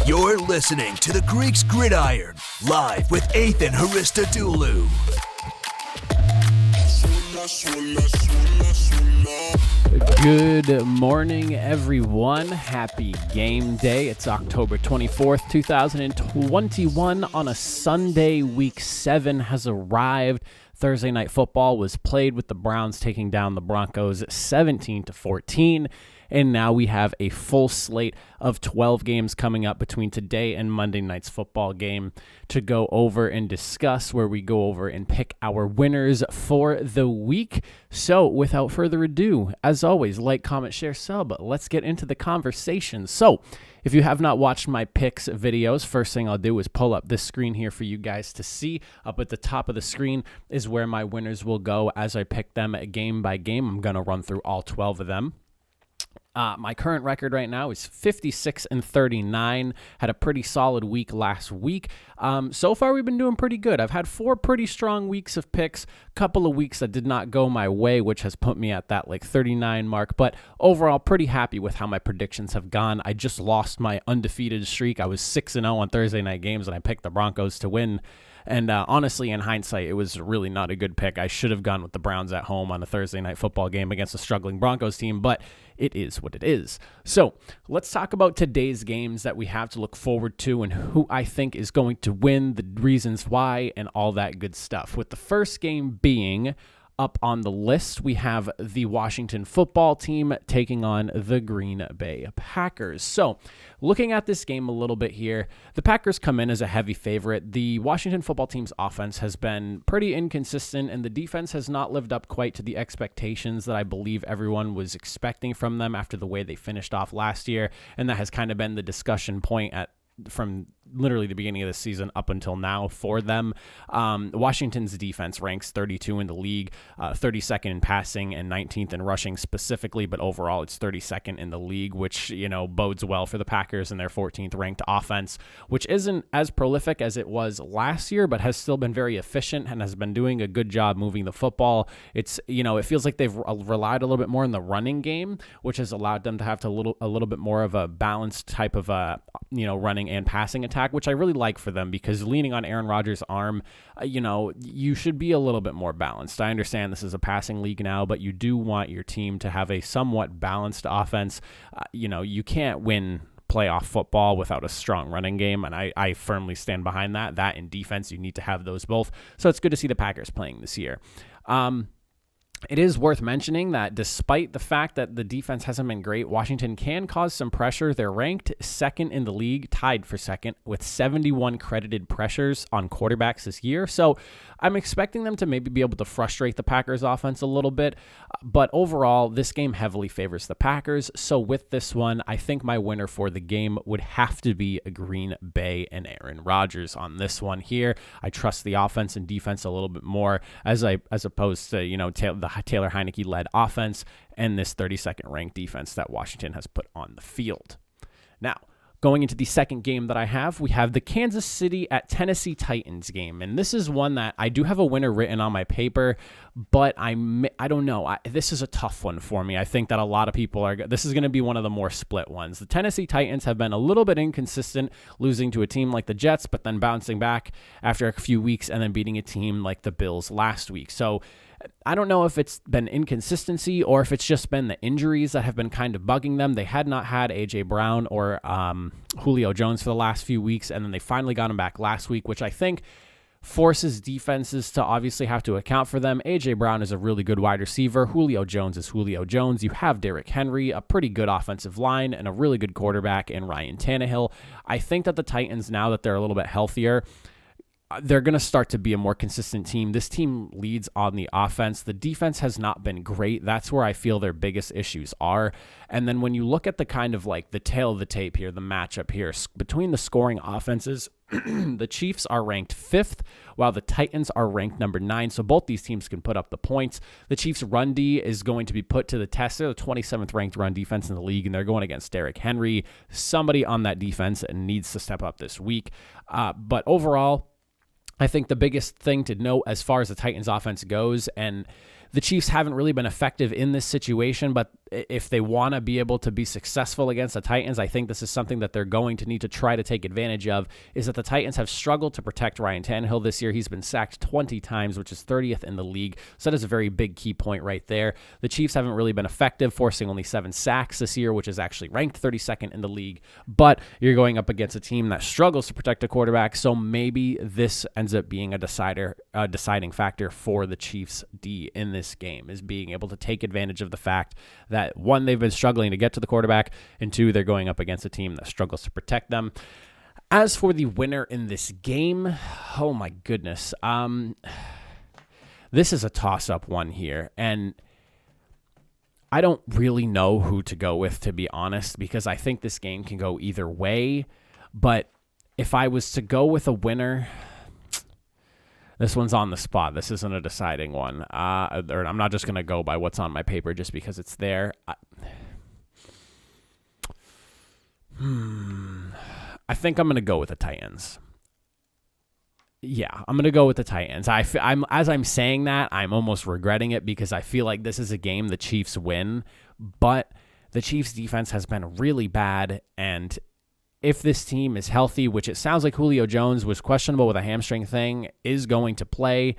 You're listening to the Greeks Gridiron, live with Athan Hristodulu. Good morning, everyone. Happy game day. It's October 24th, 2021 on a Sunday. Week 7 has arrived. Thursday night football was played with the Browns taking down the Broncos 17-14. And now we have a full slate of 12 games coming up between today and Monday night's football game to go over and discuss, where we go over and pick our winners for the week. So without further ado, as always, like, comment, share, sub. Let's get into the conversation. So if you have not watched my picks videos, first thing I'll do is pull up this screen here for you guys to see. Up at the top of the screen is where my winners will go as I pick them game by game. I'm going to run through all 12 of them. My current record right now is 56-39. Had a pretty solid week last week. So far, we've been doing pretty good. I've had 4 pretty strong weeks of picks. Couple of weeks that did not go my way, which has put me at that 39 mark. But overall, pretty happy with how my predictions have gone. I just lost my undefeated streak. I was 6-0 on Thursday night games, and I picked the Broncos to win. And honestly, in hindsight, it was really not a good pick. I should have gone with the Browns at home on a Thursday night football game against a struggling Broncos team, but it is what it is. So let's talk about today's games that we have to look forward to and who I think is going to win, the reasons why, and all that good stuff. With the first game being up on the list, we have the Washington football team taking on the Green Bay Packers. So looking at this game a little bit here, the Packers come in as a heavy favorite. The Washington football team's offense has been pretty inconsistent, and the defense has not lived up quite to the expectations that I believe everyone was expecting from them after the way they finished off last year. And that has kind of been the discussion point from literally the beginning of the season up until now for them. Washington's defense ranks 32 in the league, 32nd in passing and 19th in rushing specifically, but overall it's 32nd in the league, which, bodes well for the Packers and their 14th ranked offense, which isn't as prolific as it was last year, but has still been very efficient and has been doing a good job moving the football. It's, it feels like they've relied a little bit more on the running game, which has allowed them to have a little bit more of a balanced type of running and passing attack, which I really like for them, because leaning on Aaron Rodgers' arm, you should be a little bit more balanced. I understand this is a passing league now, but you do want your team to have a somewhat balanced offense. You can't win playoff football without a strong running game, and I firmly stand behind that. That and defense, you need to have those both. So it's good to see the Packers playing this year. It is worth mentioning that despite the fact that the defense hasn't been great, Washington can cause some pressure. They're ranked second in the league, tied for second, with 71 credited pressures on quarterbacks this year. So I'm expecting them to maybe be able to frustrate the Packers offense a little bit. But overall, this game heavily favors the Packers. So with this one, I think my winner for the game would have to be Green Bay and Aaron Rodgers on this one here. I trust the offense and defense a little bit more as opposed to, the Taylor Heineke-led offense and this 32nd ranked defense that Washington has put on the field. Now, going into the second game that I have, we have the Kansas City at Tennessee Titans game. And this is one that I do have a winner written on my paper, but I don't know. This is a tough one for me. I think that a lot of people this is going to be one of the more split ones. The Tennessee Titans have been a little bit inconsistent, losing to a team like the Jets, but then bouncing back after a few weeks and then beating a team like the Bills last week. So I don't know if it's been inconsistency or if it's just been the injuries that have been kind of bugging them. They had not had A.J. Brown or Julio Jones for the last few weeks, and then they finally got him back last week, which I think forces defenses to obviously have to account for them. A.J. Brown is a really good wide receiver. Julio Jones is Julio Jones. You have Derrick Henry, a pretty good offensive line, and a really good quarterback in Ryan Tannehill. I think that the Titans, now that they're a little bit healthier, they're going to start to be a more consistent team. This team leads on the offense. The defense has not been great. That's where I feel their biggest issues are. And then when you look at the kind of the tail of the tape here, the matchup here between the scoring offenses, the Chiefs are ranked 5th, while the Titans are ranked number 9. So both these teams can put up the points. The Chiefs' run D is going to be put to the test. They're the 27th ranked run defense in the league, and they're going against Derrick Henry. Somebody on that defense needs to step up this week. But overall, I think the biggest thing to note as far as the Titans offense goes, and The Chiefs haven't really been effective in this situation, but if they want to be able to be successful against the Titans, I think this is something that they're going to need to try to take advantage of, is that the Titans have struggled to protect Ryan Tannehill this year. He's been sacked 20 times, which is 30th in the league. So that is a very big key point right there. The Chiefs haven't really been effective, forcing only 7 sacks this year, which is actually ranked 32nd in the league. But you're going up against a team that struggles to protect a quarterback, so maybe this ends up being a deciding factor for the Chiefs D in this game, is being able to take advantage of the fact that, one, they've been struggling to get to the quarterback, and two, they're going up against a team that struggles to protect them. As for the winner in this game, oh my goodness. This is a toss-up one here, and I don't really know who to go with, to be honest, because I think this game can go either way. But if I was to go with a winner, this one's on the spot. This isn't a deciding one. I'm not just going to go by what's on my paper just because it's there. I think I'm going to go with the Titans. Yeah, I'm going to go with the Titans. As I'm saying that, I'm almost regretting it because I feel like this is a game the Chiefs win, but the Chiefs defense has been really bad, and if this team is healthy, which it sounds like Julio Jones was questionable with a hamstring thing, is going to play,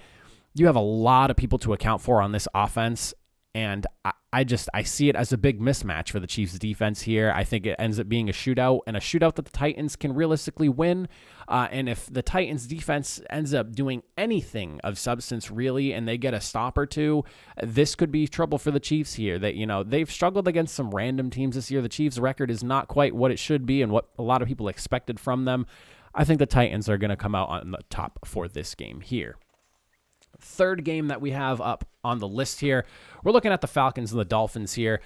you have a lot of people to account for on this offense, and I see it as a big mismatch for the Chiefs defense here. I think it ends up being a shootout, and a shootout that the Titans can realistically win. And if the Titans defense ends up doing anything of substance really, and they get a stop or two, this could be trouble for the Chiefs here. They've struggled against some random teams this year. The Chiefs' record is not quite what it should be and what a lot of people expected from them. I think the Titans are going to come out on the top for this game here. Third game that we have up on the list here, we're looking at the Falcons and the Dolphins here.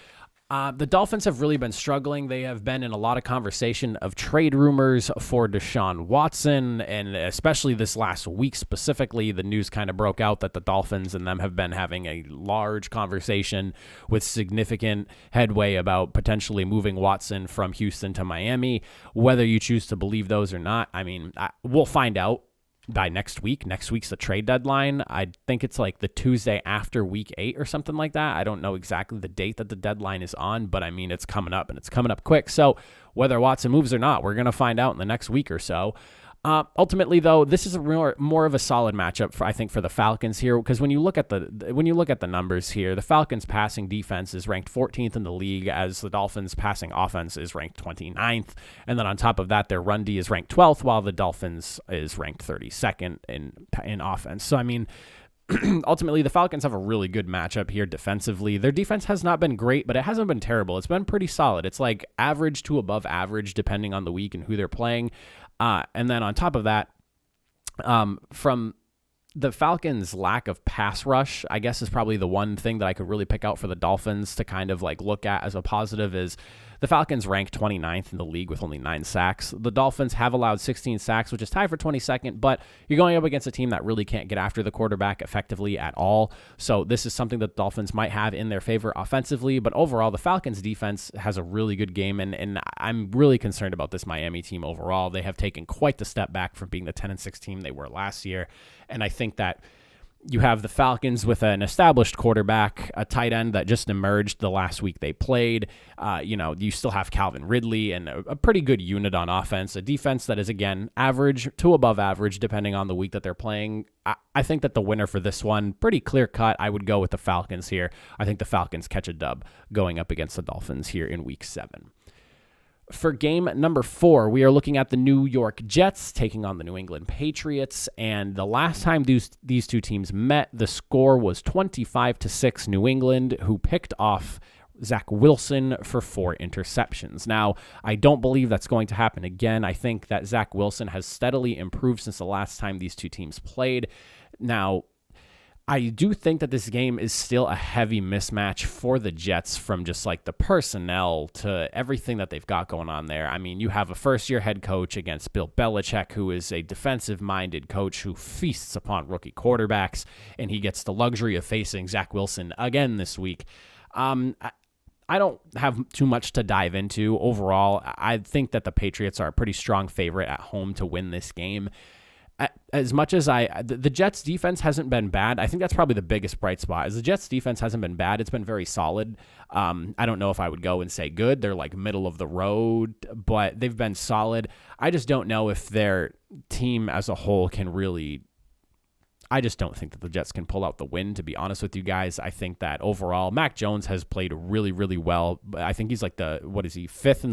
The Dolphins have really been struggling. They have been in a lot of conversation of trade rumors for Deshaun Watson, and especially this last week specifically, the news kind of broke out that the Dolphins and them have been having a large conversation with significant headway about potentially moving Watson from Houston to Miami. Whether you choose to believe those or not, we'll find out by next week. Next week's the trade deadline. I think it's like the Tuesday after week 8 or something like that. I don't know exactly the date that the deadline is on, but it's coming up, and it's coming up quick. So whether Watson moves or not, we're going to find out in the next week or so. Ultimately, though, this is a more of a solid matchup for the Falcons here, because when you look at the numbers here, the Falcons' passing defense is ranked 14th in the league, as the Dolphins' passing offense is ranked 29th, and then on top of that, their run D is ranked 12th, while the Dolphins is ranked 32nd in offense. So ultimately, the Falcons have a really good matchup here defensively. Their defense has not been great, but it hasn't been terrible. It's been pretty solid. It's like average to above average, depending on the week and who they're playing. And then on top of that, from the Falcons' lack of pass rush, I guess is probably the one thing that I could really pick out for the Dolphins to kind of like look at as a positive is the Falcons rank 29th in the league with only 9 sacks. The Dolphins have allowed 16 sacks, which is tied for 22nd, but you're going up against a team that really can't get after the quarterback effectively at all. So this is something that the Dolphins might have in their favor offensively, but overall, the Falcons defense has a really good game, and I'm really concerned about this Miami team overall. They have taken quite the step back from being the 10-6 team they were last year, and I think that you have the Falcons with an established quarterback, a tight end that just emerged the last week they played. You still have Calvin Ridley and a pretty good unit on offense, a defense that is, again, average to above average, depending on the week that they're playing. I think that the winner for this one, pretty clear cut, I would go with the Falcons here. I think the Falcons catch a dub going up against the Dolphins here in week 7. For game number 4, we are looking at the New York Jets taking on the New England Patriots, and the last time these two teams met, the score was 25-6 New England, who picked off Zach Wilson for 4 interceptions. Now, I don't believe that's going to happen again. I think that Zach Wilson has steadily improved since the last time these two teams played. Now, I do think that this game is still a heavy mismatch for the Jets from just like the personnel to everything that they've got going on there. I mean, you have a first-year head coach against Bill Belichick, who is a defensive-minded coach who feasts upon rookie quarterbacks, and he gets the luxury of facing Zach Wilson again this week. I don't have too much to dive into overall. I think that the Patriots are a pretty strong favorite at home to win this game. as much as the Jets defense hasn't been bad. I think that's probably the biggest bright spot. Is the Jets defense hasn't been bad. It's been very solid. I don't know if I would go and say good. They're like middle of the road, but they've been solid. I just don't know if their team as a whole can really. I just don't think that the Jets can pull out the win, to be honest with you guys. I think that overall, Mac Jones has played really, really well. I think he's like fifth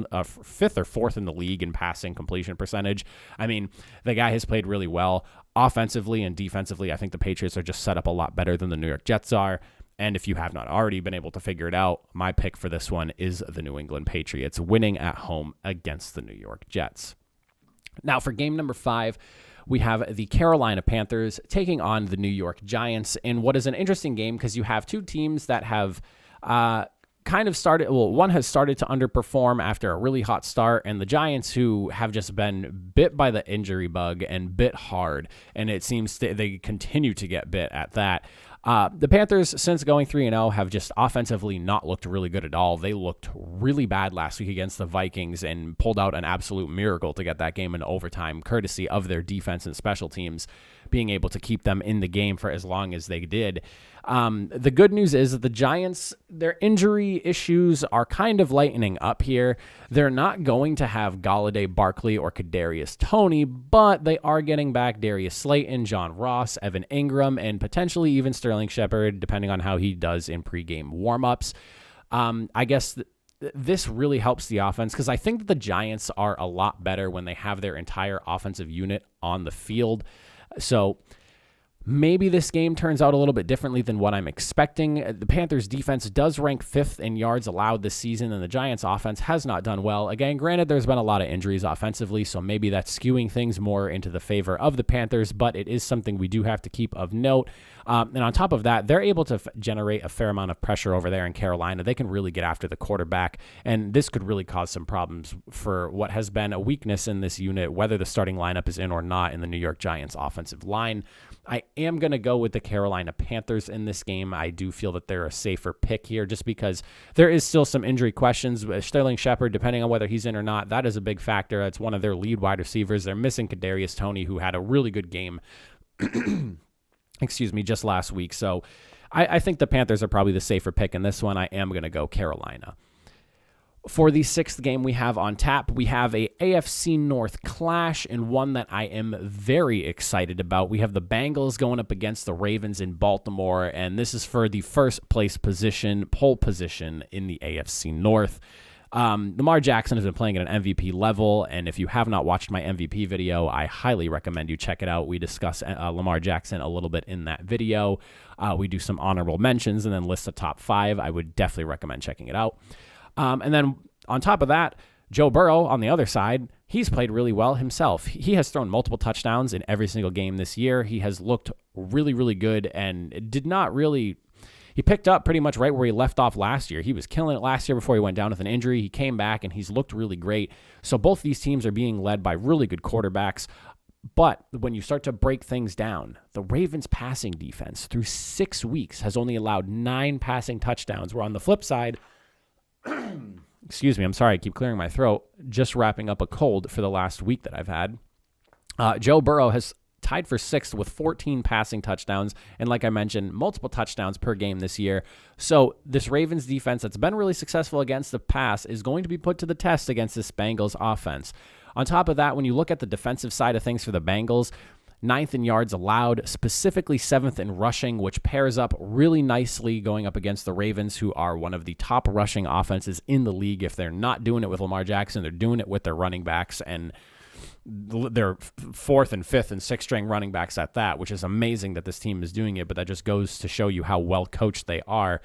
or fourth in the league in passing completion percentage. I mean, the guy has played really well. Offensively and defensively, I think the Patriots are just set up a lot better than the New York Jets are. And if you have not already been able to figure it out, my pick for this one is the New England Patriots winning at home against the New York Jets. Now, for game number 5, we have the Carolina Panthers taking on the New York Giants in what is an interesting game because you have two teams that have kind of started. Well, one has started to underperform after a really hot start, and the Giants, who have just been bit by the injury bug and bit hard, and it seems they continue to get bit at that. The Panthers, since going 3-0, have just offensively not looked really good at all. They looked really bad last week against the Vikings and pulled out an absolute miracle to get that game in overtime, courtesy of their defense and special teams being able to keep them in the game for as long as they did. The good news is that the Giants, their injury issues are kind of lightening up here. They're not going to have Galladay, Barkley, or Kadarius Toney, but they are getting back Darius Slayton, John Ross, Evan Ingram, and potentially even Sterling Shepard, depending on how he does in pregame warmups. I guess this really helps the offense because I think that the Giants are a lot better when they have their entire offensive unit on the field. So maybe this game turns out a little bit differently than what I'm expecting. The Panthers defense does rank 5th in yards allowed this season, and the Giants offense has not done well. Again, granted, there's been a lot of injuries offensively, so maybe that's skewing things more into the favor of the Panthers, but it is something we do have to keep of note. And on top of that, they're able to generate a fair amount of pressure over there in Carolina. They can really get after the quarterback, and this could really cause some problems for what has been a weakness in this unit, whether the starting lineup is in or not in the New York Giants offensive line. I am going to go with the Carolina Panthers in this game. I do feel that they're a safer pick here just because there is still some injury questions. Sterling Shepard, depending on whether he's in or not, that is a big factor. It's one of their lead wide receivers. They're missing Kadarius Toney, who had a really good game just last week. So I think the Panthers are probably the safer pick in this one. I am going to go Carolina. For the 6th game we have on tap, we have a AFC North clash and one that I am very excited about. We have the Bengals going up against the Ravens in Baltimore, and this is for the first place pole position in the AFC North. Lamar Jackson has been playing at an MVP level, and if you have not watched my MVP video, I highly recommend you check it out. We discuss Lamar Jackson a little bit in that video. We do some honorable mentions and then list the top 5. I would definitely recommend checking it out. And then on top of that, Joe Burrow on the other side, he's played really well himself. He has thrown multiple touchdowns in every single game this year. He has looked really, really good and he picked up pretty much right where he left off last year. He was killing it last year before he went down with an injury. He came back and he's looked really great. So both these teams are being led by really good quarterbacks. But when you start to break things down, the Ravens passing defense through 6 weeks has only allowed 9 passing touchdowns. Where on the flip side, excuse me, I'm sorry, I keep clearing my throat, just wrapping up a cold for the last week that I've had. Joe Burrow has tied for 6th with 14 passing touchdowns, and like I mentioned, multiple touchdowns per game this year. So this Ravens defense that's been really successful against the pass is going to be put to the test against this Bengals offense. On top of that, when you look at the defensive side of things for the Bengals, 9th in yards allowed, specifically 7th in rushing, which pairs up really nicely going up against the Ravens, who are one of the top rushing offenses in the league. If they're not doing it with Lamar Jackson, they're doing it with their running backs, and they're 4th and 5th and 6th string running backs at that, which is amazing that this team is doing it, but that just goes to show you how well coached they are.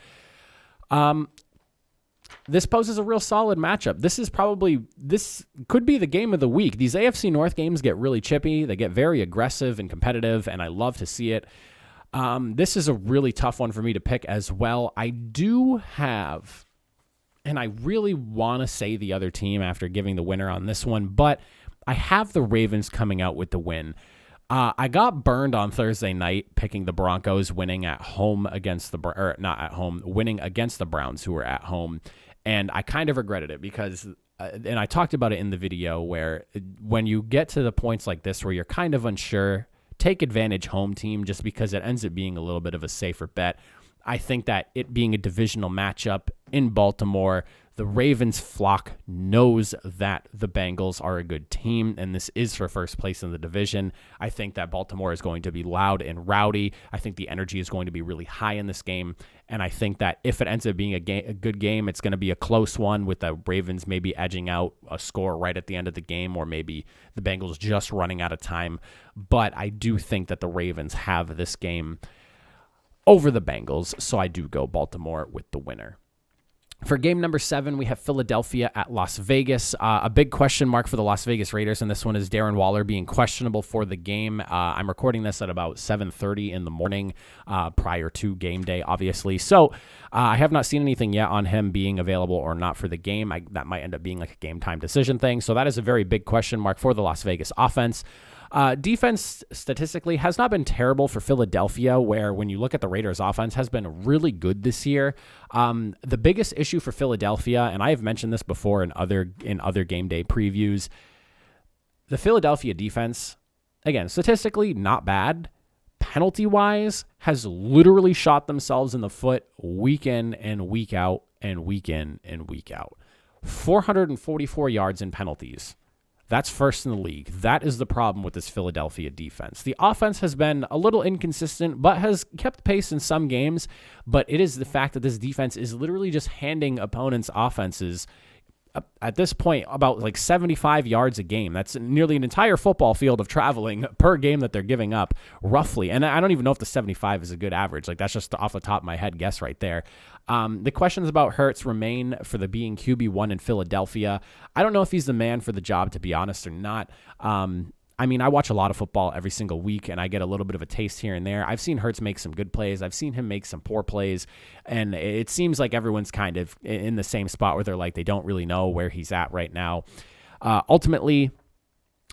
This poses a real solid matchup. This could be the game of the week. These AFC North games get really chippy. They get very aggressive and competitive, and I love to see it. This is a really tough one for me to pick as well. I do have, and I really want to say the other team after giving the winner on this one, but I have the Ravens coming out with the win. I got burned on Thursday night picking the Broncos winning at home against winning against the Browns, who were at home. And I kind of regretted it because and I talked about it in the video, where when you get to the points like this where you're kind of unsure, take advantage home team, just because it ends up being a little bit of a safer bet. I think that it being a divisional matchup in Baltimore, the Ravens flock knows that the Bengals are a good team, and this is for first place in the division. I think that Baltimore is going to be loud and rowdy. I think the energy is going to be really high in this game, and I think that if it ends up being a good game, it's going to be a close one, with the Ravens maybe edging out a score right at the end of the game, or maybe the Bengals just running out of time. But I do think that the Ravens have this game over the Bengals, so I do go Baltimore with the winner. For game number 7, we have Philadelphia at Las Vegas. A big question mark for the Las Vegas Raiders, and this one is Darren Waller being questionable for the game. I'm recording this at about 7:30 in the morning, prior to game day, obviously. So I have not seen anything yet on him being available or not for the game. That might end up being like a game time decision thing. So that is a very big question mark for the Las Vegas offense. Defense statistically has not been terrible for Philadelphia, where when you look at the Raiders offense has been really good this year. The biggest issue for Philadelphia, and I have mentioned this before in other game day previews, the Philadelphia defense, again, statistically not bad. Penalty wise has literally shot themselves in the foot week in and week out and week in and week out. 444 yards in penalties. That's first in the league. That is the problem with this Philadelphia defense. The offense has been a little inconsistent, but has kept pace in some games. But it is the fact that this defense is literally just handing opponents' offenses, at this point, about like 75 yards a game. That's nearly an entire football field of traveling per game that they're giving up, roughly. And I don't even know if the 75 is a good average. Like, that's just off the top of my head guess right there. The questions about Hurts remain for the being QB1 in Philadelphia. I don't know if he's the man for the job, to be honest, or not. I mean, I watch a lot of football every single week, and I get a little bit of a taste here and there. I've seen Hurts make some good plays. I've seen him make some poor plays, and it seems like everyone's kind of in the same spot where they're like, they don't really know where he's at right now. Ultimately,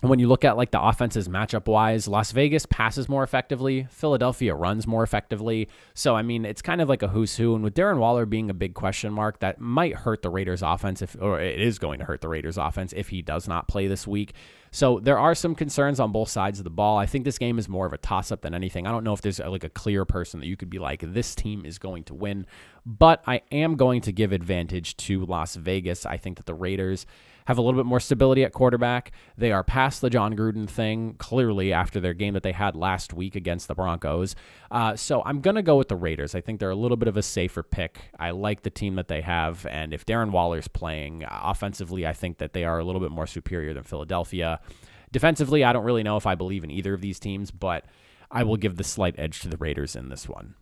when you look at like the offenses matchup wise, Las Vegas passes more effectively. Philadelphia runs more effectively. So, I mean, it's kind of like a who's who. And with Darren Waller being a big question mark, that might hurt the Raiders offense, or it is going to hurt the Raiders offense if he does not play this week. So there are some concerns on both sides of the ball. I think this game is more of a toss-up than anything. I don't know if there's like a clear person that you could be like, this team is going to win. But I am going to give advantage to Las Vegas. I think that the Raiders have a little bit more stability at quarterback. They are past the John Gruden thing, clearly, after their game that they had last week against the Broncos. So I'm going to go with the Raiders. I think they're a little bit of a safer pick. I like the team that they have, and if Darren Waller's playing offensively, I think that they are a little bit more superior than Philadelphia. Defensively, I don't really know if I believe in either of these teams, but I will give the slight edge to the Raiders in this one.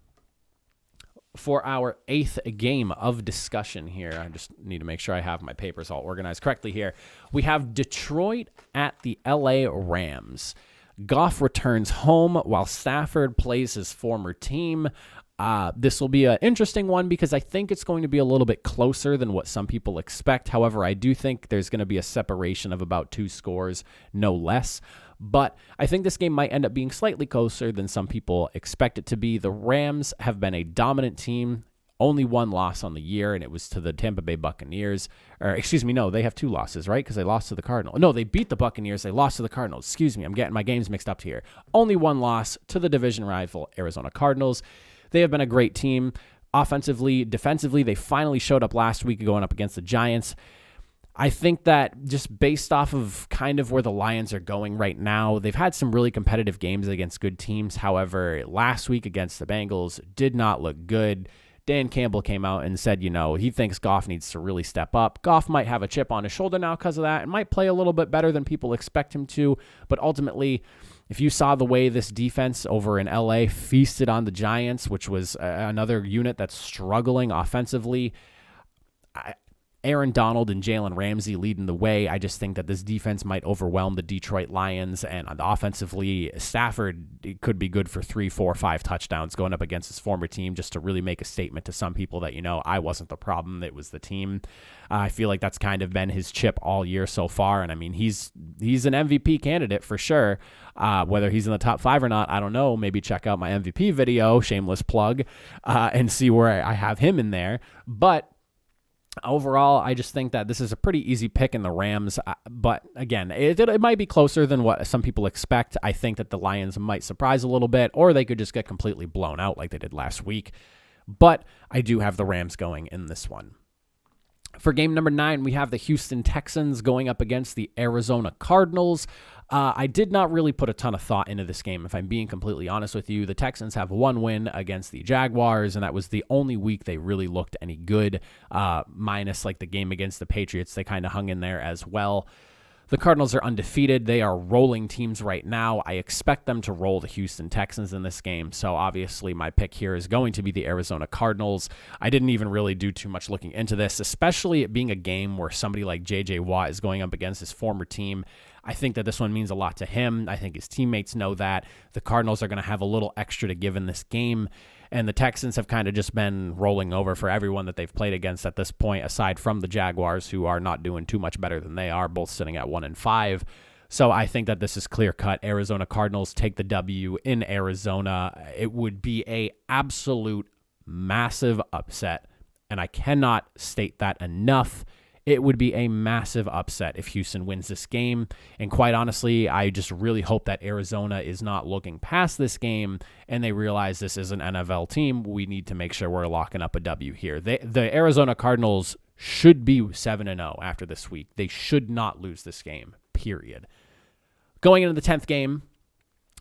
For our 8th game of discussion here, I just need to make sure I have my papers all organized correctly here. We have Detroit at the LA Rams. Goff returns home while Stafford plays his former team. This will be an interesting one because I think it's going to be a little bit closer than what some people expect. However, I do think there's going to be a separation of about 2 scores, no less. But I think this game might end up being slightly closer than some people expect it to be. The Rams have been a dominant team. Only 1 loss on the year, and it was to the Tampa Bay Buccaneers. Or, excuse me, no, they have 2 losses, right? Because they lost to the Cardinals. No, they beat the Buccaneers. They lost to the Cardinals. Excuse me, I'm getting my games mixed up here. Only 1 loss to the division rival Arizona Cardinals. They have been a great team. Offensively, defensively, they finally showed up last week going up against the Giants. I think that just based off of kind of where the Lions are going right now, they've had some really competitive games against good teams. However, last week against the Bengals did not look good. Dan Campbell came out and said, he thinks Goff needs to really step up. Goff might have a chip on his shoulder now because of that. It might play a little bit better than people expect him to. But ultimately, if you saw the way this defense over in LA feasted on the Giants, which was another unit that's struggling offensively, Aaron Donald and Jalen Ramsey leading the way. I just think that this defense might overwhelm the Detroit Lions, and offensively, Stafford could be good for 3, 4, 5 touchdowns going up against his former team just to really make a statement to some people that, I wasn't the problem, it was the team. I feel like that's kind of been his chip all year so far, and I mean, he's an MVP candidate for sure. Whether he's in the top 5 or not, I don't know. Maybe check out my MVP video, shameless plug, and see where I have him in there. But Overall, I just think that this is a pretty easy pick in the Rams. But again, it might be closer than what some people expect. I think that the Lions might surprise a little bit, or they could just get completely blown out like they did last week. But I do have the Rams going in this one. For game number 9, we have the Houston Texans going up against the Arizona Cardinals. I did not really put a ton of thought into this game, if I'm being completely honest with you. The Texans have one win against the Jaguars, and that was the only week they really looked any good, minus like the game against the Patriots. They kind of hung in there as well. The Cardinals are undefeated. They are rolling teams right now. I expect them to roll the Houston Texans in this game. So obviously my pick here is going to be the Arizona Cardinals. I didn't even really do too much looking into this, especially it being a game where somebody like J.J. Watt is going up against his former team. I think that this one means a lot to him. I think his teammates know that. The Cardinals are going to have a little extra to give in this game. And the Texans have kind of just been rolling over for everyone that they've played against at this point, aside from the Jaguars, who are not doing too much better than they are, both sitting at 1-5. So I think that this is clear-cut. Arizona Cardinals take the W in Arizona. It would be a absolute massive upset, and I cannot state that enough. It would be a massive upset if Houston wins this game. And quite honestly, I just really hope that Arizona is not looking past this game and they realize this is an NFL team. We need to make sure we're locking up a W here. The Arizona Cardinals should be 7-0 after this week. They should not lose this game, period. Going into the 10th game,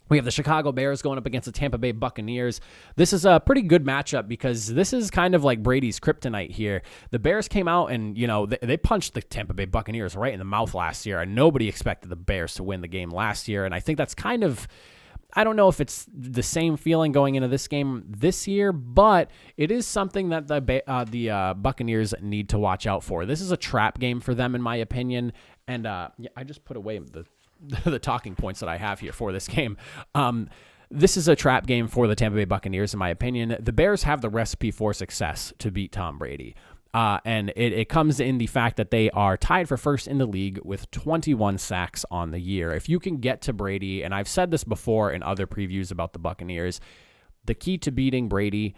we have the Chicago Bears going up against the Tampa Bay Buccaneers. This is a pretty good matchup because this is kind of like Brady's kryptonite here. The Bears came out and, they punched the Tampa Bay Buccaneers right in the mouth last year, and nobody expected the Bears to win the game last year. And I think that's kind of, I don't know if it's the same feeling going into this game this year, but it is something that the Buccaneers need to watch out for. This is a trap game for them, in my opinion. And I just put away the talking points that I have here for this game. This is a trap game for the Tampa Bay Buccaneers, in my opinion. The Bears have the recipe for success to beat Tom Brady. And it comes in the fact that they are tied for first in the league with 21 sacks on the year. If you can get to Brady, and I've said this before in other previews about the Buccaneers, the key to beating Brady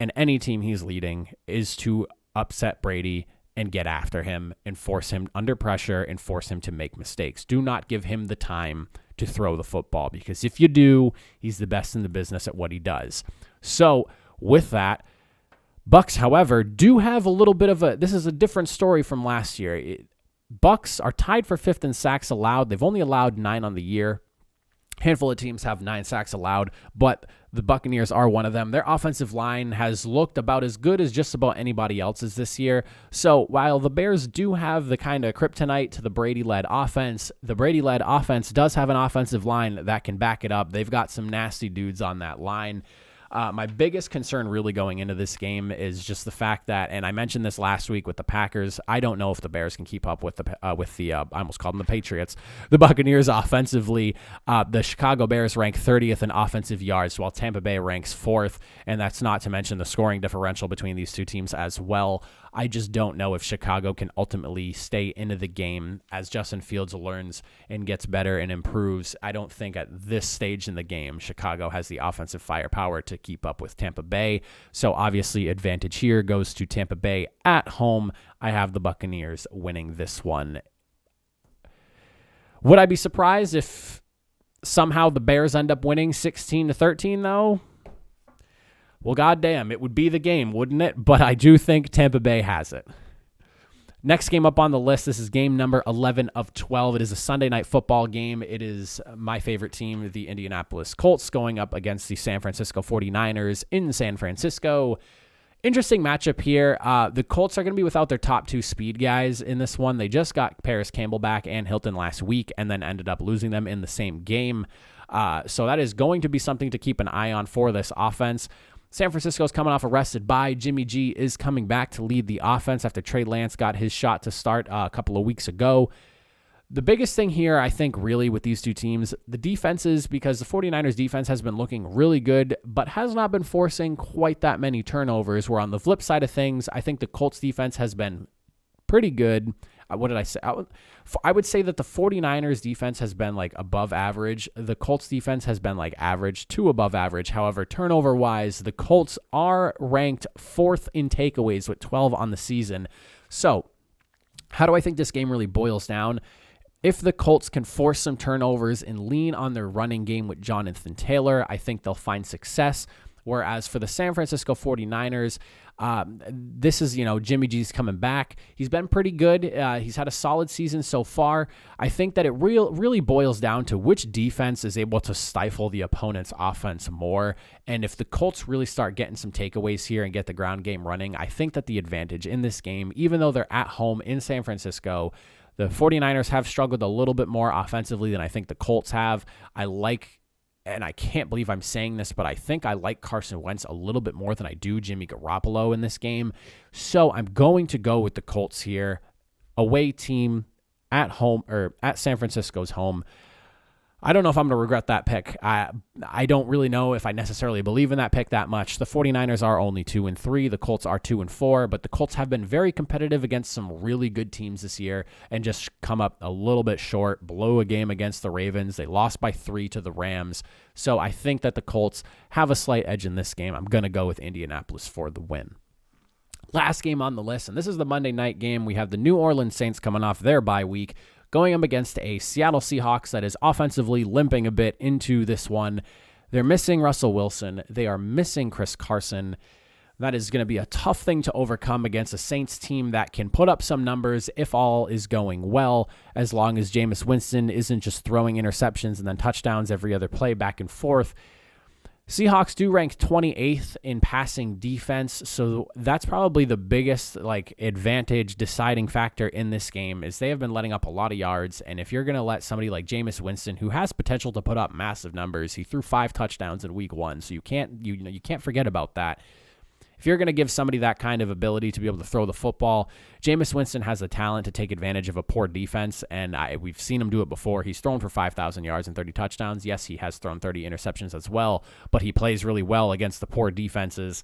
and any team he's leading is to upset Brady and get after him and force him under pressure and force him to make mistakes. Do not give him the time to throw the football, because if you do, he's the best in the business at what he does. So with that, Bucs, however, do have a little bit of this is a different story from last year. Bucs are tied for 5th in sacks allowed. They've only allowed 9 on the year. Handful of teams have 9 sacks allowed, but the Buccaneers are one of them. Their offensive line has looked about as good as just about anybody else's this year. So while the Bears do have the kind of kryptonite to the Brady-led offense, the Brady-led offense does have an offensive line that can back it up. They've got some nasty dudes on that line. My biggest concern really going into this game is just the fact that, and I mentioned this last week with the Packers, I don't know if the Bears can keep up with the I almost called them the Patriots, the Buccaneers offensively. The Chicago Bears rank 30th in offensive yards, while Tampa Bay ranks 4th, and that's not to mention the scoring differential between these two teams as well. I just don't know if Chicago can ultimately stay into the game as Justin Fields learns and gets better and improves. I don't think at this stage in the game, Chicago has the offensive firepower to keep up with Tampa Bay. So obviously advantage here goes to Tampa Bay at home. I have the Buccaneers winning this one. Would I be surprised if somehow the Bears end up winning 16-13 though? Well, goddamn, it would be the game, wouldn't it? But I do think Tampa Bay has it. Next game up on the list, this is game number 11 of 12. It is a Sunday night football game. It is my favorite team, the Indianapolis Colts, going up against the San Francisco 49ers in San Francisco. Interesting matchup here. The Colts are going to be without their top 2 speed guys in this one. They just got Paris Campbell back and Hilton last week and then ended up losing them in the same game. So that is going to be something to keep an eye on for this offense. San Francisco's coming off a rested bye. Jimmy G is coming back to lead the offense after Trey Lance got his shot to start a couple of weeks ago. The biggest thing here, I think, really with these two teams, the defenses, because the 49ers defense has been looking really good, but has not been forcing quite that many turnovers, where on the flip side of things, I think the Colts defense has been pretty good. What did I say? I would say that the 49ers defense has been like above average. The Colts defense has been like average to above average. However, turnover-wise, the Colts are ranked 4th in takeaways with 12 on the season. So how do I think this game really boils down? If the Colts can force some turnovers and lean on their running game with Jonathan Taylor, I think they'll find success. Whereas for the San Francisco 49ers, this is, Jimmy G's coming back. He's been pretty good. He's had a solid season so far. I think that it really boils down to which defense is able to stifle the opponent's offense more. And if the Colts really start getting some takeaways here and get the ground game running, I think that the advantage in this game, even though they're at home in San Francisco, the 49ers have struggled a little bit more offensively than I think the Colts have. And I can't believe I'm saying this, but I think I like Carson Wentz a little bit more than I do Jimmy Garoppolo in this game. So I'm going to go with the Colts here. Away team at home, or at San Francisco's home. I don't know if I'm going to regret that pick. I don't really know if I necessarily believe in that pick that much. The 49ers are only 2-3. The Colts are 2-4, but the Colts have been very competitive against some really good teams this year and just come up a little bit short, blow a game against the Ravens. They lost by 3 to the Rams. So I think that the Colts have a slight edge in this game. I'm going to go with Indianapolis for the win. Last game on the list, and this is the Monday night game. We have the New Orleans Saints coming off their bye week, going up against a Seattle Seahawks that is offensively limping a bit into this one. They're missing Russell Wilson. They are missing Chris Carson. That is going to be a tough thing to overcome against a Saints team that can put up some numbers if all is going well, as long as Jameis Winston isn't just throwing interceptions and then touchdowns every other play back and forth. Seahawks do rank 28th in passing defense, so that's probably the biggest advantage deciding factor in this game is they have been letting up a lot of yards, and if you're going to let somebody like Jameis Winston, who has potential to put up massive numbers, he threw 5 touchdowns in week 1, so you can't forget about that. If you're going to give somebody that kind of ability to be able to throw the football, Jameis Winston has the talent to take advantage of a poor defense, and we've seen him do it before. He's thrown for 5,000 yards and 30 touchdowns. Yes, he has thrown 30 interceptions as well, but he plays really well against the poor defenses.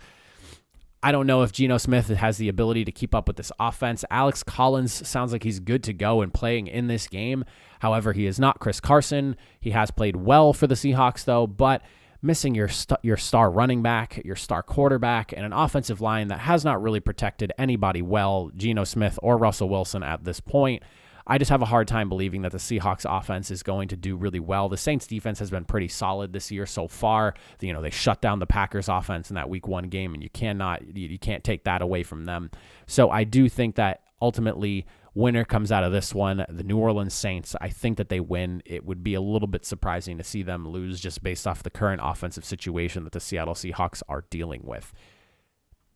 I don't know if Geno Smith has the ability to keep up with this offense. Alex Collins sounds like he's good to go and playing in this game. However, he is not Chris Carson. He has played well for the Seahawks, though, but missing your star running back, your star quarterback, and an offensive line that has not really protected anybody well, Geno Smith or Russell Wilson at this point. I just have a hard time believing that the Seahawks offense is going to do really well. The Saints defense has been pretty solid this year so far. They shut down the Packers offense in that week 1 game, and you can't take that away from them. So I do think that ultimately winner comes out of this one, the New Orleans Saints. I think that they win. It would be a little bit surprising to see them lose just based off the current offensive situation that the Seattle Seahawks are dealing with.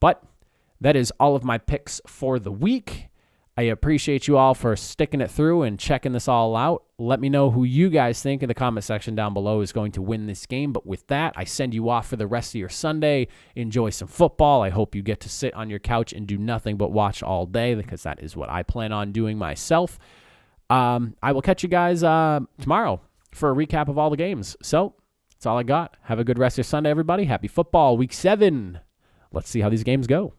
But that is all of my picks for the week. I appreciate you all for sticking it through and checking this all out. Let me know who you guys think in the comment section down below is going to win this game. But with that, I send you off for the rest of your Sunday. Enjoy some football. I hope you get to sit on your couch and do nothing but watch all day, because that is what I plan on doing myself. I will catch you guys tomorrow for a recap of all the games. So that's all I got. Have a good rest of your Sunday, everybody. Happy football, week 7. Let's see how these games go.